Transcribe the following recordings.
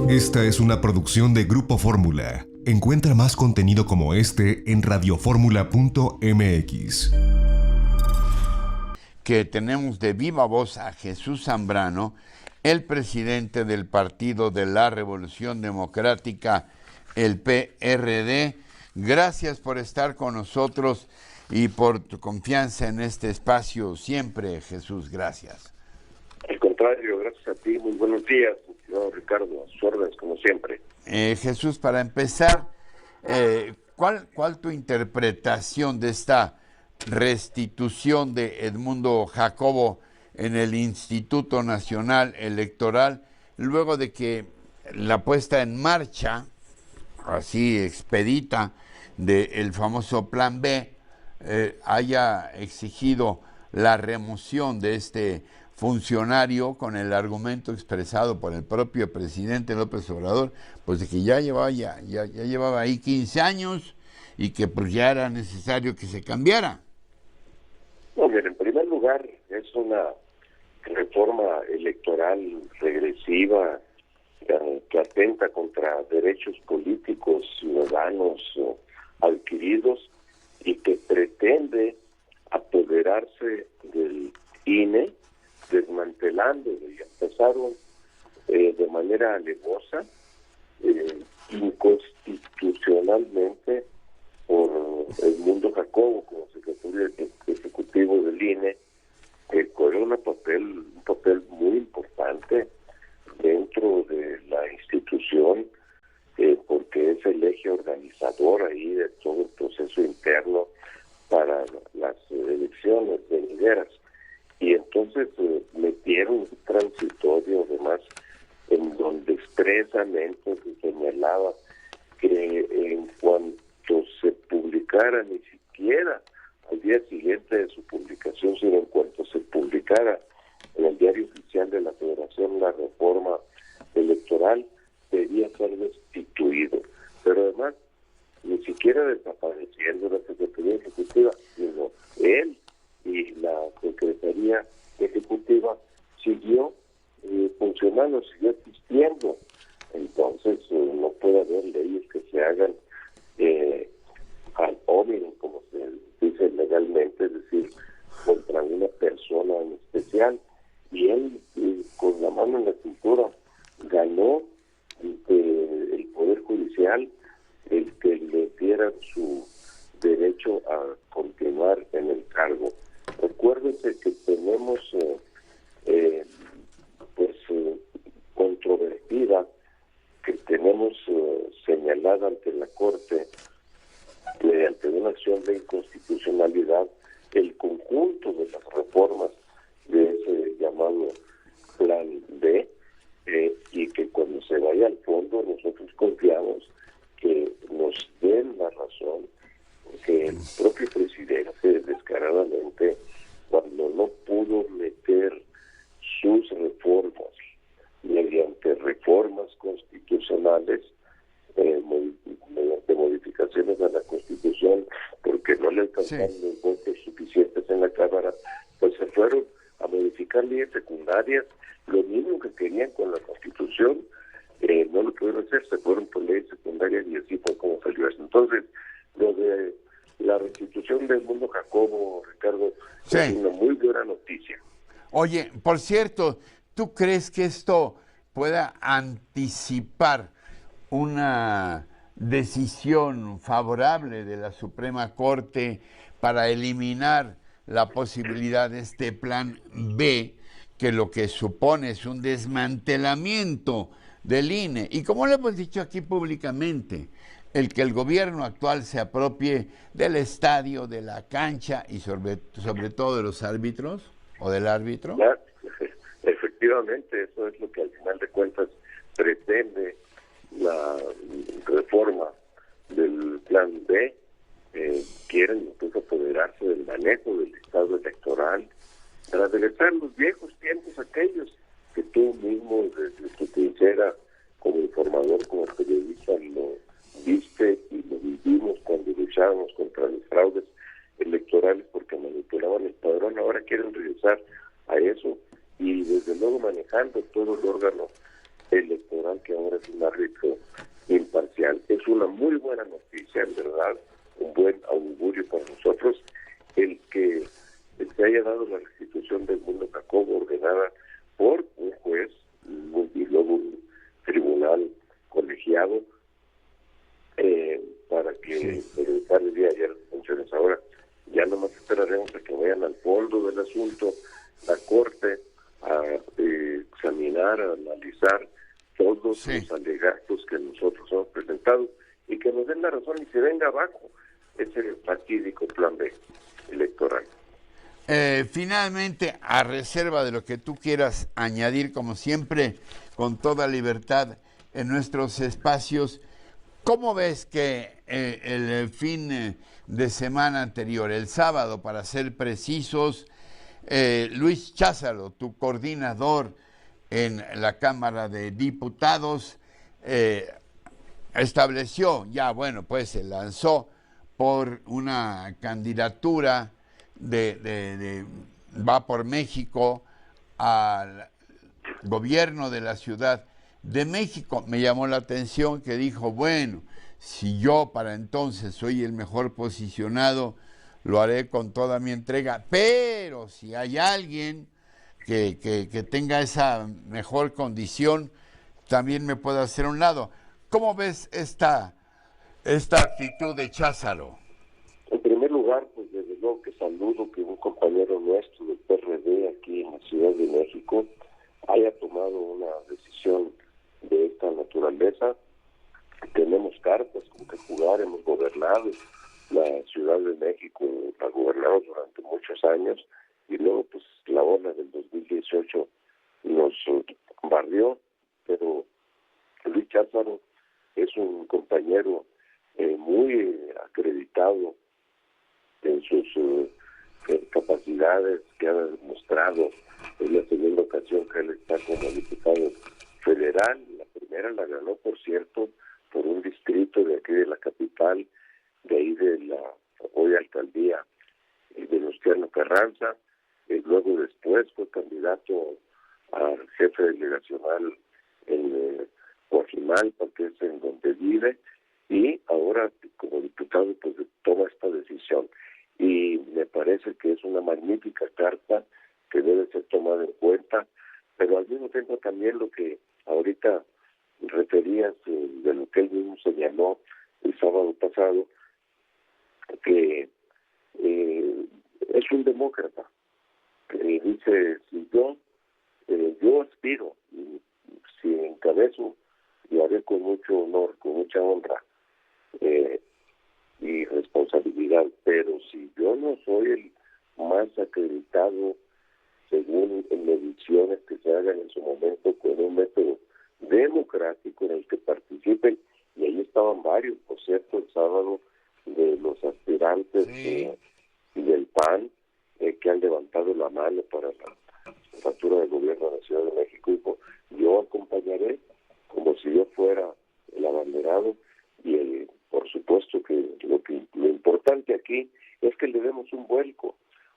Esta es una producción de Grupo Fórmula. Encuentra más contenido como este en radioformula.mx. Que tenemos de viva voz a Jesús Zambrano, el presidente del Partido de la Revolución Democrática, el PRD. Gracias por estar con nosotros y por tu confianza en este espacio siempre, Jesús. Gracias. Al contrario, gracias a ti. Muy buenos días, estimado Ricardo. A sus órdenes, como siempre. Jesús, para empezar, ¿cuál tu interpretación de esta restitución de Edmundo Jacobo en el Instituto Nacional Electoral, luego de que la puesta en marcha, así expedita, del famoso Plan B, haya exigido la remoción de este funcionario con el argumento expresado por el propio presidente López Obrador, pues de que ya llevaba ahí 15 años y que pues ya era necesario que se cambiara? No, mira, en primer lugar, es una reforma electoral regresiva que atenta contra derechos políticos ciudadanos adquiridos y que pretende apoderarse del INE, desmantelándolo. Y empezaron de manera alevosa, inconstitucionalmente, por Edmundo Jacobo como secretario ejecutivo del INE, que corrió un papel muy importante dentro de la institución, porque es el eje organizador ahí de todo el proceso interno para las elecciones venideras. Y entonces metieron un transitorio, además, en donde expresamente se señalaba que en cuanto se publicara, ni siquiera al día siguiente de su publicación, sino en cuanto se publicara en el Diario Oficial de la Federación la reforma electoral, debía ser destituido. Pero además, ni siquiera desapareciendo la Secretaría Ejecutiva, sino él y la Secretaría Ejecutiva siguió funcionando, siguió existiendo. Entonces no puede haber leyes que se hagan ad hominem, como se dice legalmente, es decir, contra una persona en especial. Y él, con la mano en la cintura, ganó el Poder Judicial el que le diera su derecho a continuar en el cargo. Recuérdense que tenemos controvertida, que tenemos señalada ante la Corte, mediante una acción de inconstitucionalidad, el conjunto de las reformas de ese llamado Plan B, y que cuando se vaya al fondo nosotros confiamos que nos den la razón, porque el propio presidente descaradamente, cuando no pudo meter sus reformas mediante reformas constitucionales, mediante modificaciones a la Constitución, porque no le alcanzaron los votos suficientes en la Cámara, pues se fueron a modificar leyes secundarias, lo mismo que querían con la Constitución, no lo pudieron hacer, se fueron por leyes secundarias y así fue como salió eso. Entonces, lo de la restitución del Edmundo Jacobo, Ricardo, es una muy buena noticia. Oye, por cierto, ¿tú crees que esto pueda anticipar una decisión favorable de la Suprema Corte para eliminar la posibilidad de este Plan B, que lo que supone es un desmantelamiento del INE? Y como lo hemos dicho aquí públicamente, el que el gobierno actual se apropie del estadio, de la cancha y sobre todo de los árbitros o del árbitro. Ya, efectivamente, eso es lo que al final de cuentas pretende la reforma del Plan B. Quieren incluso apoderarse del manejo del estado electoral para regresar los viejos tiempos aquellos que tú mismo, desde tu trinchera como informador, como periodista, lo viste y lo vivimos cuando luchábamos contra los fraudes electorales porque manipulaban el padrón. Ahora quieren regresar a eso y desde luego manejando todo el órgano electoral Tribunal, que ahora es un árbitro imparcial. Es una muy buena noticia, en verdad, un buen augurio para nosotros, el que se haya dado la restitución del Mundo Jacobo ordenada por un juez y luego un tribunal colegiado, para que el día de ayer funciones. Ahora ya nomás esperaremos a que vayan al fondo del asunto, la Corte, a examinar, a analizar todos los alegatos que nosotros hemos presentado y que nos den la razón y se venga abajo ese fatídico plan B electoral. Finalmente, a reserva de lo que tú quieras añadir, como siempre, con toda libertad en nuestros espacios, ¿cómo ves que el fin de semana anterior, el sábado, para ser precisos, Luis Cházaro, tu coordinador en la Cámara de Diputados, estableció, ya bueno, pues se lanzó por una candidatura va por México al gobierno de la Ciudad de México? Me llamó la atención que dijo, bueno, si yo para entonces soy el mejor posicionado, lo haré con toda mi entrega, pero si hay alguien que tenga esa mejor condición, también me puede hacer a un lado. ¿Cómo ves esta actitud de Cházaro? En primer lugar, pues desde luego que saludo que un compañero nuestro del PRD aquí en la Ciudad de México haya tomado una decisión de esta naturaleza. Tenemos cartas con que jugar, hemos gobernado la Ciudad de México, la gobernamos durante muchos años y luego pues la ola del 2018 nos barrió, pero Luis Cházaro es un compañero muy acreditado en sus capacidades, que ha demostrado. Es la segunda ocasión que él está como diputado federal. La primera la ganó, por cierto, por un distrito de aquí de la capital, de ahí de la hoy alcaldía de Venustiano Carranza. Luego después fue candidato a jefe delegacional en Coajimalpa, que es en donde vive, y ahora como diputado pues toma esta decisión. Y me parece que es una magnífica carta que debe ser tomada en cuenta, pero al mismo tiempo también lo que ahorita referías de lo que él mismo señaló el sábado pasado, que es un demócrata, que dice, si yo aspiro, si encabezo, lo haré con mucho honor, con mucha honra y responsabilidad, pero si yo no soy el más acreditado según mediciones que se hagan en su momento con un método democrático en el que participen, y ahí estaban varios, por cierto, el sábado, de los aspirantes del PAN que han levantado la mano para la jefatura del gobierno de la Ciudad de México, y yo acompañaré como si yo fuera el abanderado, y por supuesto que lo importante aquí es que le demos un vuelco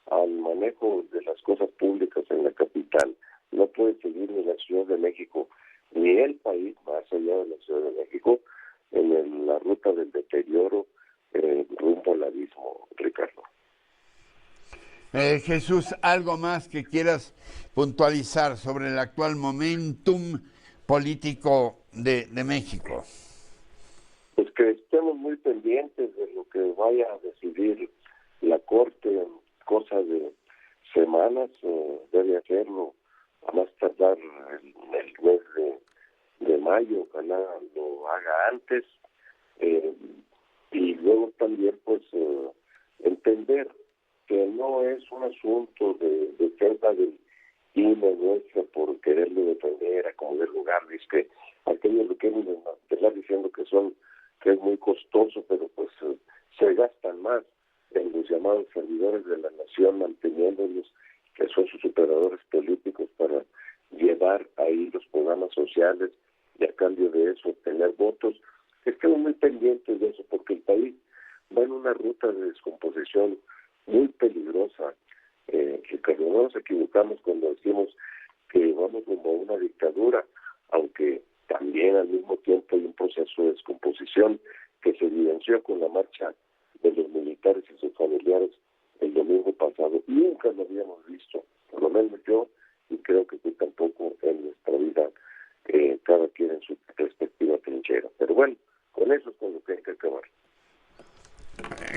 al manejo de las cosas públicas en la capital. No puede seguir ni la Ciudad de México ni el país, más allá de la Ciudad de México, en la ruta del deterioro rumbo al abismo, Ricardo. Jesús, ¿algo más que quieras puntualizar sobre el actual momentum político de México? Pues que estemos muy pendientes de lo que vaya a decidir la Corte en cosa de semanas, debe hacerlo a más tardar el mes de mayo, ojalá lo haga antes, y luego también pues entender que no es un asunto de defensa del INE nuestra por quererlo defender a como de lugar, es que aquellos lo quieren estar diciendo que es muy costoso, pero pues se gastan más en los llamados servidores de la nación, manteniéndolos, que son sus operadores políticos, para llevar ahí los programas sociales y a cambio de eso obtener votos. Estamos muy pendientes de eso porque el país va en una ruta de descomposición muy peligrosa. Ricardo, no nos equivocamos cuando decimos que vamos como a una dictadura, aunque también al mismo tiempo hay un proceso de descomposición que se evidenció con la marcha de los militares y sus familiares el domingo pasado. Nunca lo habíamos visto, por lo menos yo, y creo que tú tampoco en nuestra vida, cada quien en su respectiva trinchera. Pero bueno, con eso es con lo que hay que acabar.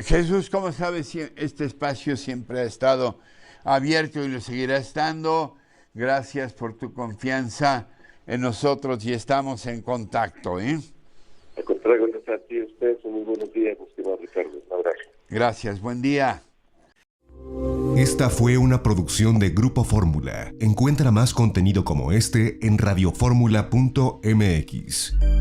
Jesús, como sabes, este espacio siempre ha estado abierto y lo seguirá estando. Gracias por tu confianza en nosotros y estamos en contacto. Al contrario, gracias a ti y a ustedes. Muy buenos días, estimado Ricardo. Un abrazo. Gracias, buen día. Esta fue una producción de Grupo Fórmula. Encuentra más contenido como este en radioformula.mx.